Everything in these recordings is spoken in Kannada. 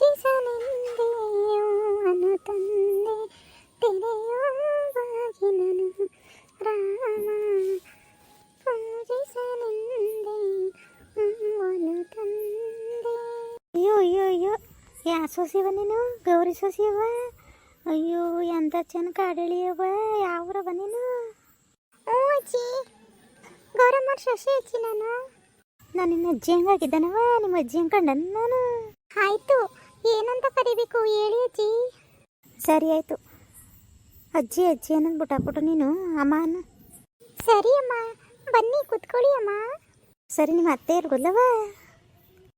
ಪೂಜಿಸಲೆಂದೇ ಅನು ತಂದೆ ತೆರೆಯುವಾಗಿನನು ರಾಮ ಪೂಜಿಸಲೆಂದೇ ಅನು ತಂದೆ. ಅಯ್ಯೋ ಅಯ್ಯೋ ಅಯ್ಯೋ ಯಾ ಸೊಸಿವ ನೀನು? ಗೌರಿ ಸೊಸಿಯವ? ಅಯ್ಯೋ ಎಂಥ ಚೆನ್ನ ಕಾಡಳಿಯವ. ಯಾವ್ರವ ನೀನು? ಓ ಅಜ್ಜಿ, ಗೌರಮ್ಮ ಶಶಿ ಅಜ್ಜಿ. ನಾನು ನಿನ್ನ ಅಜ್ಜಿ ಹಂಗಾಗಿದ್ದಾನವ. ನಿಮ್ಮ ಅಜ್ಜಿ ಹಂಗೆ ಕಂಡನು ನಾನು. ಆಯಿತು, ಏನಂತ ಕರಿಬೇಕು ಹೇಳಿ ಅಜ್ಜಿ. ಸರಿ ಆಯಿತು, ಅಜ್ಜಿ ಅಜ್ಜಿ ಅನ್ನೋದು ಬಿಟ್ಟಾಕ್ಬಿಟ್ಟು ನೀನು ಅಮ್ಮ ಅನ್ನು. ಸರಿ ಅಮ್ಮ, ಬನ್ನಿ ಕೂತ್ಕೊಳ್ಳಿ ಅಮ್ಮ. ಸರಿ, ನಿಮ್ಮ ಅತ್ತೆ ಇರ್ಬೋದವ?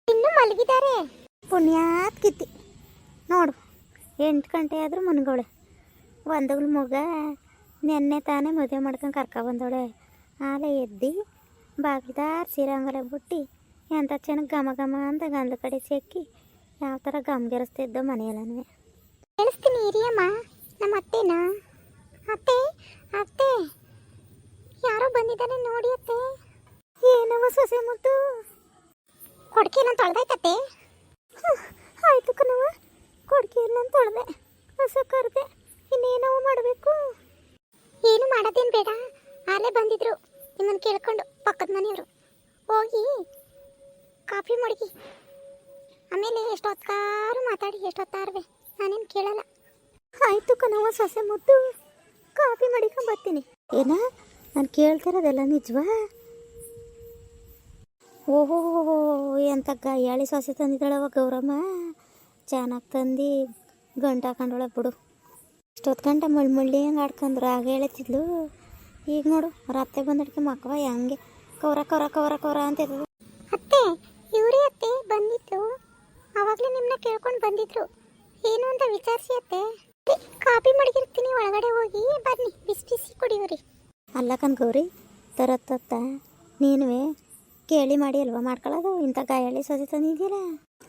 ಇನ್ನೂ ಮಲಗಿದ್ದಾರೆ. ಪುಣ್ಯಾತ್ ಕಿತ್ತಿ ನೋಡು, 8 ಗಂಟೆ ಆದರೂ ಮನ್ಗೋಳೆ. ಒಂದಗ್ಳು ಮಗ ನೆನ್ನೆ ತಾನೇ ಮದುವೆ ಮಾಡ್ಕೊಂಡು ಕರ್ಕೊಬಂದವಳೆ. ಆಲೆ ಎದ್ದು ಬಾಗಿಲ್ದಾರ ಸೀರಂಗಲ ಬಿಟ್ಟು ಎಂಥ ಚೆನ್ನಾಗಿ ಘಮ ಘಮ ಅಂತ ಗಂಧ ಕಡೆ ಸೆಕ್ಕಿ ಯಾವ ಥರ ಗಮ್ಗೆರೆಸ್ತಿದ್ದೋ ಮನೆಯಲ್ಲೂ. ಹೇಳಿಸ್ತೀನಿ ಹಿರಿಯಮ್ಮ, ನಮ್ಮ ಅತ್ತೆನಾ? ಅತ್ತೆ ಅತ್ತೆ, ಯಾರೋ ಬಂದಿದ್ದಾನೆ ನೋಡಿ ಅತ್ತೆ. ಏನವ ಸೊಸೆ ಮುದ್ದು? ಕೊಡ್ಕೆನ ತೊಳೆದೈತತ್ತೆ? ಆಯಿತು ಕಣವ, ಕೊಡ್ಕೆಲ್ಲ ತೊಳೆದೆ, ಹೊಸ ಕರೆದೆ. ಇನ್ನೇನವ ಮಾಡಬೇಕು? ಏನು ಮಾಡೋದೇನು ಬೇಡ. ಆಲೇ ಬಂದಿದ್ರು ನಿಮ್ಮನ್ನು ಕೇಳ್ಕೊಂಡು ಪಕ್ಕದ ಮನೆಯವರು. ಹೋಗಿ ಕಾಫಿ ಮಡಗಿ, ಆಮೇಲೆ ಎಷ್ಟೊತ್ತಾರು ಮಾತಾಡಿ, ಎಷ್ಟೊತ್ತಾರ್ವೆ ನಾನೇನು ಕೇಳಲ್ಲ. ಆಯಿತು ಕಣವ ಸೊಸೆ ಮುದ್ದು, ಕಾಫಿ ಮಡಿಕೊಂಡು ಬರ್ತೀನಿ. ಏನ ನಾನು ಕೇಳ್ತಿರೋದೆಲ್ಲ ನಿಜವಾ? ಓಹೋ, ಎಂಥ ಗಾಯಾಳಿ ಸೊಸೆ ತಂದಿದ್ದಾಳವ ಗೌರಮ್ಮ. ಚೆನ್ನಾಗಿ ತಂದು ಗಂಟು ಹಾಕೊಂಡೊಳಗೆ ಬಿಡು. ಇಷ್ಟೊತ್ತು ಗಂಟೆ ಮುಳ್ಳಿ ಹಂಗೆ ಆಡ್ಕೊಂಡ್ರು ಆಗ ಹೇಳ್ತಿದ್ಲು. ಈಗ ನೋಡು, ರತ್ತೆ ಬಂದಡ್ಕೆ ಮಕ್ಕವ ಹೆಂಗೆ ಕೌರ ಕೌರ ಕೌರ ಕೌರ ಅಂತ. ಅತ್ತೆ, ಇವರೇ ಅತ್ತೆ ಬಂದಿತ್ತು. ಆವಾಗಲೇ ನಿಮ್ಮನ್ನ ಕೇಳ್ಕೊಂಡು ಬಂದಿದ್ರು. ಏನು ಅಂತ ವಿಚಾರಿಸಿ ಅತ್ತೆ. ಕಾಫಿ ಮಡಗಿರ್ತೀನಿ, ಒಳಗಡೆ ಹೋಗಿ ಬನ್ನಿ, ಬಿಸಿ ಬಿಸಿ ಕುಡಿಯೋರಿ. ಅಲ್ಲ ಕಣ್ ಗೌರಿ, ತರತ್ತ ನೀನುವೇ ಕೇಳಿ ಮಾಡಿ ಅಲ್ವಾ ಮಾಡ್ಕೊಳ್ಳೋದು? ಇಂಥ ಗಾಯಾಳಿ ಸೊಸೆ ತಂದಿದ್ದೀರ.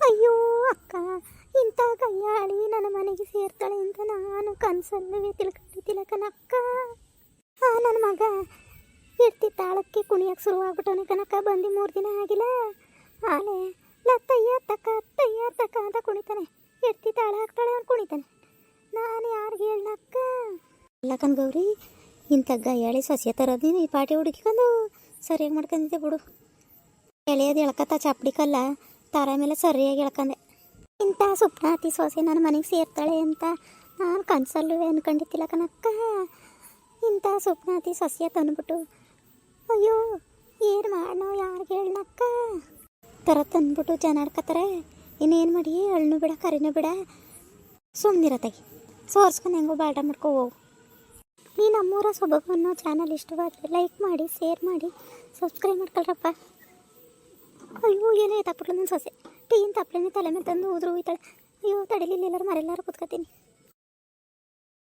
ಅಯ್ಯೋ ಅಕ್ಕ, ಇಂಥ ಗಾಯಾಳಿ ನನ್ನ ಮನೆಗೆ ಸೇರ್ತಾಳೆ ಅಂತ ನಾನು ಕನಸಲ್ಲವೇ ತಿಳ್ಕೊಂಡಿದ್ದಿಲ್ಲ ಕಣಕ್ಕ. ನನ್ನ ಮಗ ಇರ್ತಿ ತಾಳಕ್ಕೆ ಕುಣಿಯೋಕೆ ಶುರುವಾಗ್ಬಿಟ್ಟವನೆ ಕನಕ. ಬಂದು 3 ದಿನ ಆಗಿಲ್ಲ. ಆಲೆ ತಯ್ಯ ತಕ್ಕ ಅಂತ ಕುಣಿತಾನೆ. ಇರ್ತಿ ತಾಳ ಹಾಕ್ತಾಳೆ, ಅವ್ನು ಕುಣಿತಾನೆ. ನಾನು ಯಾರಿಗೆ ಹೇಳಕ್ಕ? ಅಲ್ಲ ಕಣ್ ಗೌರಿ, ಇಂಥ ಗಾಯಾಳಿ ಸೊಸೆ ತರೋದು ನೀನು ಈ ಪಾಟಿ ಹುಡುಕಿಕೊಂಡು ಸರಿಯಾಗಿ ಮಾಡ್ಕೊಂಡಿದ್ದೆ ಬಿಡು. ಎಳೆಯೋದು ಎಳ್ಕತ್ತ ಚಾಪಡಿ ಕಲ್ಲ ತಾರ ಮೇಲೆ ಸರಿಯಾಗಿ ಎಳ್ಕಂದೆ. ಇಂಥ ಸುಪ್ನಾತಿ ಸೊಸೆ ನನ್ನ ಮನೆಗೆ ಸೇರ್ತಾಳೆ ಅಂತ ನಾನು ಕನಸಲ್ಲೂ ಅನ್ಕೊಂಡಿದ್ದಿಲ್ಲ ಕನಕ್ಕ. ಇಂಥ ಸುಪ್ನಾತಿ ಸೊಸೆ ತಂದ್ಬಿಟ್ಟು ಅಯ್ಯೋ ಏನು ಮಾಡೋ, ಯಾರಿಗೆ ಹೇಳಕ್ಕ? ಥರ ತಂದ್ಬಿಟ್ಟು ಜನ ಆಡ್ಕತ್ತಾರೆ. ಇನ್ನೇನು ಮಾಡಿ, ಅಳ್ನು ಬಿಡ ಕರಿನೂ ಬಿಡ, ಸುಮ್ಮನಿರತ್ತಾಗಿ ಸೋರ್ಸ್ಕೊಂಡು ಹೆಂಗೋ ಬಾಟ ಮಾಡ್ಕೊ ಹೋಗು. ನೀ ನಮ್ಮೂರ ಸೊಬಗು ಅನ್ನೋ ಚಾನಲ್ ಇಷ್ಟವಾದರೆ ಲೈಕ್ ಮಾಡಿ, ಶೇರ್ ಮಾಡಿ, ಸಬ್ಸ್ಕ್ರೈಬ್ ಮಾಡ್ಕೊಳ್ರಪ್ಪ. ಅಯ್ಯೋ ಏನೋ ಎತ್ತಾಕ್ಬಿಟ್ಲು ನನ್ನ ಸೊಸೆ. ಟೀನ್ ತಪ್ಪಲೆನೇ ತಲೆ ಮೇಲೆ ತಂದು ಉದ್ರು ಹೋಯ್ತಾಳೆ. ಅಯ್ಯೋ ತಡಿಲಿಲ್ಲ, ಎಲ್ಲರೂ ಮರೆಲ್ಲಾರು ಕೂತ್ಕೊತೀನಿ.